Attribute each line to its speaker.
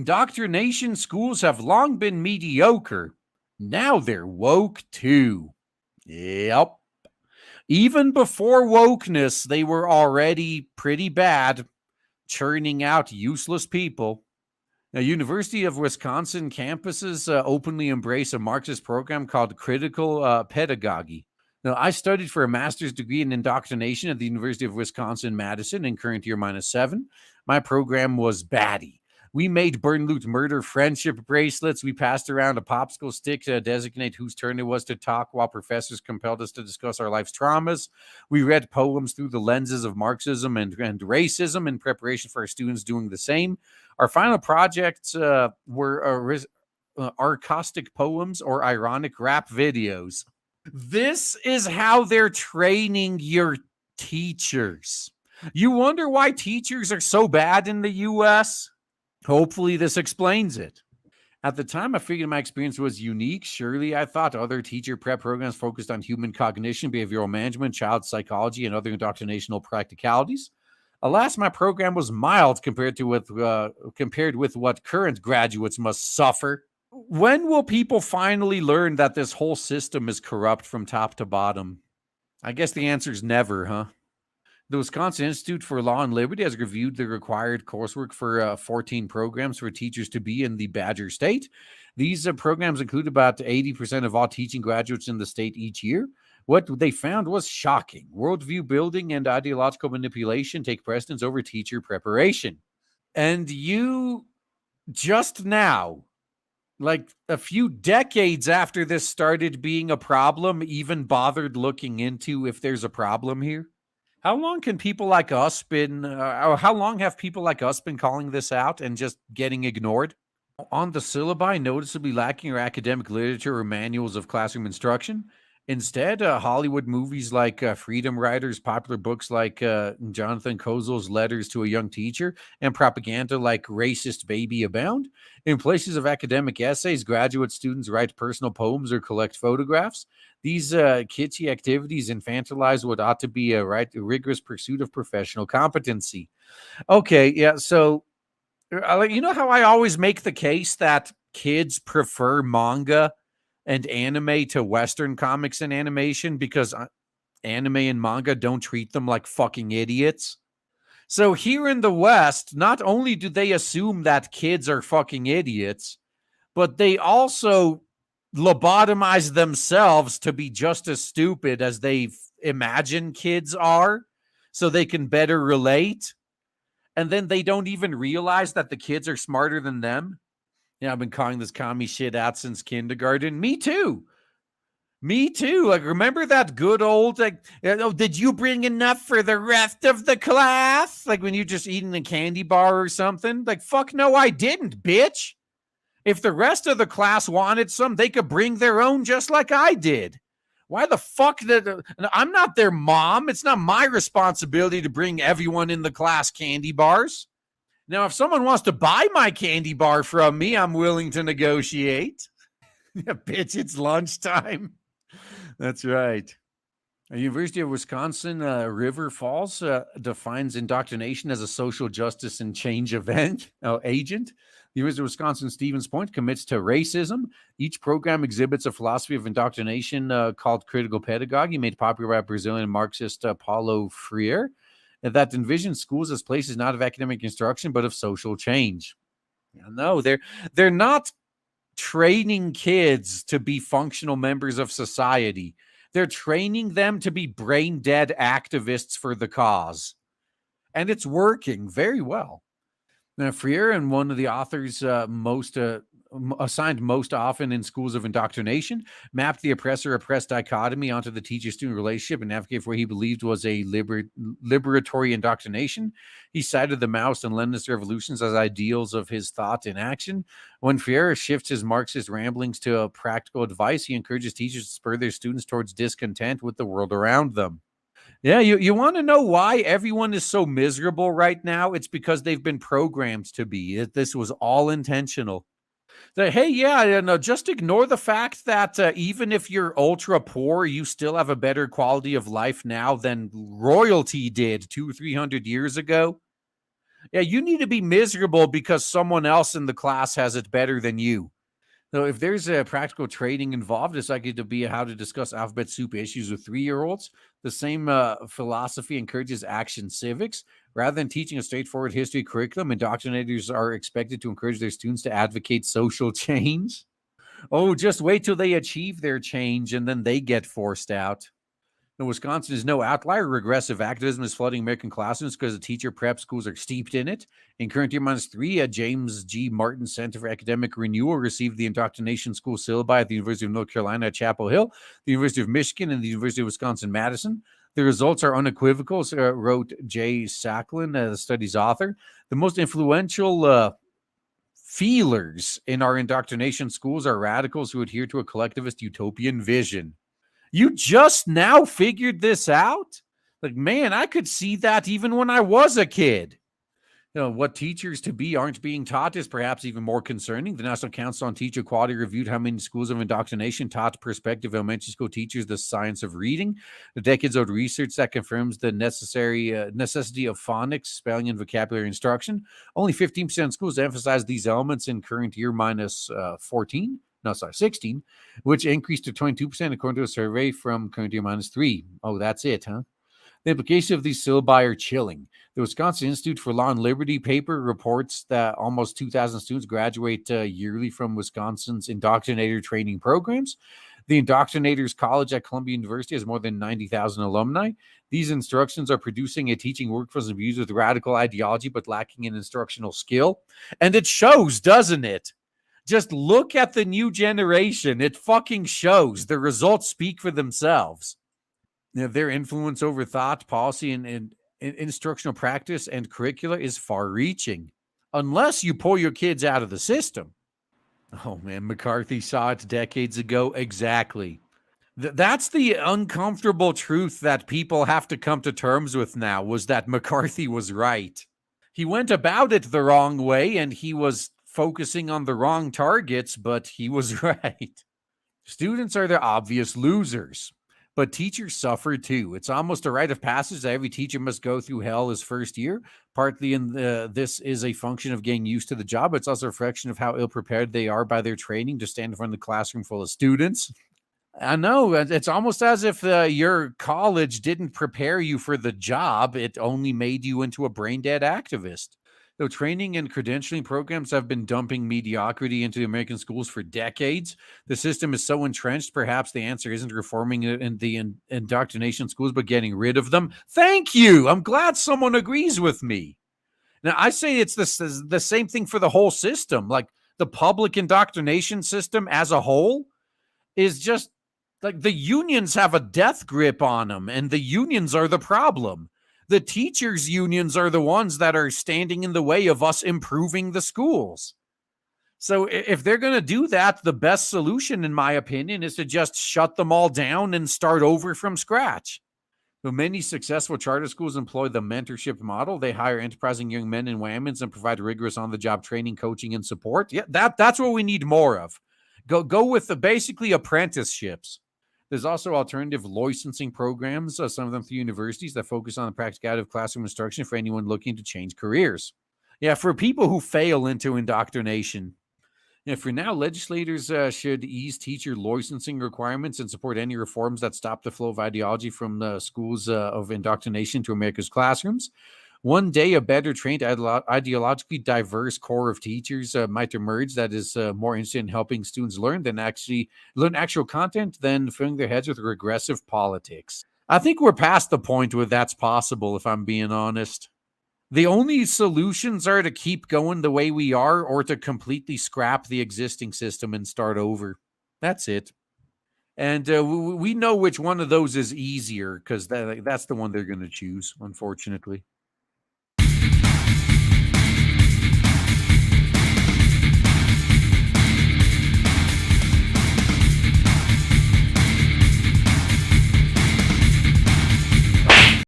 Speaker 1: Indoctrination schools have long been mediocre. Now they're woke too. Yep. Even before wokeness, they were already pretty bad, churning out useless people. Now, University of Wisconsin campuses openly embrace a Marxist program called critical pedagogy. Now, I studied for a master's degree in indoctrination at the University of Wisconsin-Madison in current year -7. My program was baddie. We made burn, loot, murder friendship bracelets. We passed around a popsicle stick to designate whose turn it was to talk while professors compelled us to discuss our life's traumas. We read poems through the lenses of Marxism and racism in preparation for our students doing the same. Our final projects were caustic poems or ironic rap videos. This is how they're training your teachers. You wonder why teachers are so bad in the U.S.? Hopefully this explains it. At the time, I figured my experience was unique. Surely, I thought other teacher prep programs focused on human cognition, behavioral management, child psychology, and other indoctrinational practicalities. Alas, my program was mild compared with what current graduates must suffer. When will people finally learn that this whole system is corrupt from top to bottom? I guess the answer is never, huh? The Wisconsin Institute for Law and Liberty has reviewed the required coursework for 14 programs for teachers to be in the Badger State. These programs include about 80% of all teaching graduates in the state each year. What they found was shocking. Worldview building and ideological manipulation take precedence over teacher preparation. And you just now, like a few decades after this started being a problem, even bothered looking into if there's a problem here? How long can people like us been, how long have people like us been calling this out and just getting ignored? On the syllabi, noticeably lacking are academic literature or manuals of classroom instruction. Instead, Hollywood movies like Freedom Riders, popular books like Jonathan Kozol's Letters to a Young Teacher, and propaganda like Racist Baby abound. In places of academic essays, graduate students write personal poems or collect photographs. These kitschy activities infantilize what ought to be a rigorous pursuit of professional competency. Okay, yeah, so you know how I always make the case that kids prefer manga and anime to Western comics and animation because anime and manga don't treat them like fucking idiots? So here in the West, not only do they assume that kids are fucking idiots, but they also lobotomize themselves to be just as stupid as they imagine kids are so they can better relate. And then they don't even realize that the kids are smarter than them. Yeah, I've been calling this commie shit out since kindergarten. Me too. Me too. Like, remember that good old, like, oh, did you bring enough for the rest of the class? Like when you just eating a candy bar or something? Like, fuck no, I didn't, bitch. If the rest of the class wanted some, they could bring their own just like I did. Why the fuck I'm not their mom. It's not my responsibility to bring everyone in the class candy bars. Now, if someone wants to buy my candy bar from me, I'm willing to negotiate. Yeah, bitch, it's lunchtime. That's right. The University of Wisconsin River Falls defines indoctrination as a social justice and change agent. The University of Wisconsin Stevens Point commits to racism. Each program exhibits a philosophy of indoctrination called critical pedagogy, made popular by Brazilian Marxist Paulo Freire, that envisions schools as places not of academic instruction, but of social change. No, they're not training kids to be functional members of society. They're training them to be brain dead activists for the cause. And it's working very well. Now, Freire and one of the authors assigned most often in schools of indoctrination, mapped the oppressor-oppressed dichotomy onto the teacher-student relationship and advocated for what he believed was a liberatory indoctrination. He cited the Maoist and Leninist revolutions as ideals of his thought in action. When Freire shifts his Marxist ramblings to a practical advice, he encourages teachers to spur their students towards discontent with the world around them. Yeah, you want to know why everyone is so miserable right now? It's because they've been programmed to be. This was all intentional. Hey, yeah, no, just ignore the fact that even if you're ultra poor, you still have a better quality of life now than royalty did 200-300 years ago. Yeah, you need to be miserable because someone else in the class has it better than you. So if there's a practical training involved, it's likely to be how to discuss alphabet soup issues with 3-year-olds. The same philosophy encourages action civics. Rather than teaching a straightforward history curriculum, indoctrinators are expected to encourage their students to advocate social change. Oh, just wait till they achieve their change and then they get forced out. Now, Wisconsin is no outlier. Regressive activism is flooding American classrooms because the teacher prep schools are steeped in it. In current year -3, at James G. Martin Center for Academic Renewal received the Indoctrination School syllabi at the University of North Carolina at Chapel Hill, the University of Michigan, and the University of Wisconsin-Madison. The results are unequivocal, wrote Jay Sacklin, the study's author. The most influential feelers in our indoctrination schools are radicals who adhere to a collectivist utopian vision. You just now figured this out? Like, man, I could see that even when I was a kid. What teachers to be aren't being taught is perhaps even more concerning. The National Council on Teacher Quality reviewed how many schools of indoctrination taught prospective elementary school teachers the science of reading. The decades-old research that confirms the necessity of phonics, spelling, and vocabulary instruction. Only 15% of schools emphasize these elements in current year -16, which increased to 22% according to a survey from current year -3. Oh, that's it, huh? The implications of these syllabi are chilling. The Wisconsin Institute for Law and Liberty paper reports that almost 2,000 students graduate yearly from Wisconsin's indoctrinator training programs. The Indoctrinators College at Columbia University has more than 90,000 alumni. These instructions are producing a teaching workforce imbued with radical ideology but lacking in instructional skill. And it shows, doesn't it? Just look at the new generation. It fucking shows. The results speak for themselves. Their influence over thought, policy, and instructional practice and curricula is far-reaching, unless you pull your kids out of the system. Oh, man, McCarthy saw it decades ago. Exactly. That's the uncomfortable truth that people have to come to terms with now, was that McCarthy was right. He went about it the wrong way, and he was focusing on the wrong targets, but he was right. Students are the obvious losers, but teachers suffer too. It's almost a rite of passage that every teacher must go through hell his first year. Partly this is a function of getting used to the job. It's also a reflection of how ill-prepared they are by their training to stand in front of the classroom full of students. I know, it's almost as if your college didn't prepare you for the job. It only made you into a brain-dead activist. So training and credentialing programs have been dumping mediocrity into American schools for decades. The system is so entrenched, perhaps the answer isn't reforming it in the indoctrination schools, but getting rid of them. Thank you. I'm glad someone agrees with me. Now, I say it's the same thing for the whole system. Like, the public indoctrination system as a whole is just like the unions have a death grip on them, and the unions are the problem. The teachers' unions are the ones that are standing in the way of us improving the schools. So if they're going to do that, the best solution, in my opinion, is to just shut them all down and start over from scratch. Though many successful charter schools employ the mentorship model, they hire enterprising young men and women and provide rigorous on-the-job training, coaching, and support. Yeah, that's what we need more of. Go with basically apprenticeships. There's also alternative licensing programs, some of them through universities, that focus on the practicality of classroom instruction for anyone looking to change careers. Yeah, for people who fail into indoctrination. Yeah, for now, legislators should ease teacher licensing requirements and support any reforms that stop the flow of ideology from the schools of indoctrination to America's classrooms. One day, a better trained, ideologically diverse core of teachers might emerge that is more interested in helping students learn actual content than filling their heads with regressive politics. I think we're past the point where that's possible, if I'm being honest. The only solutions are to keep going the way we are or to completely scrap the existing system and start over. That's it. And we know which one of those is easier because that's the one they're going to choose, unfortunately.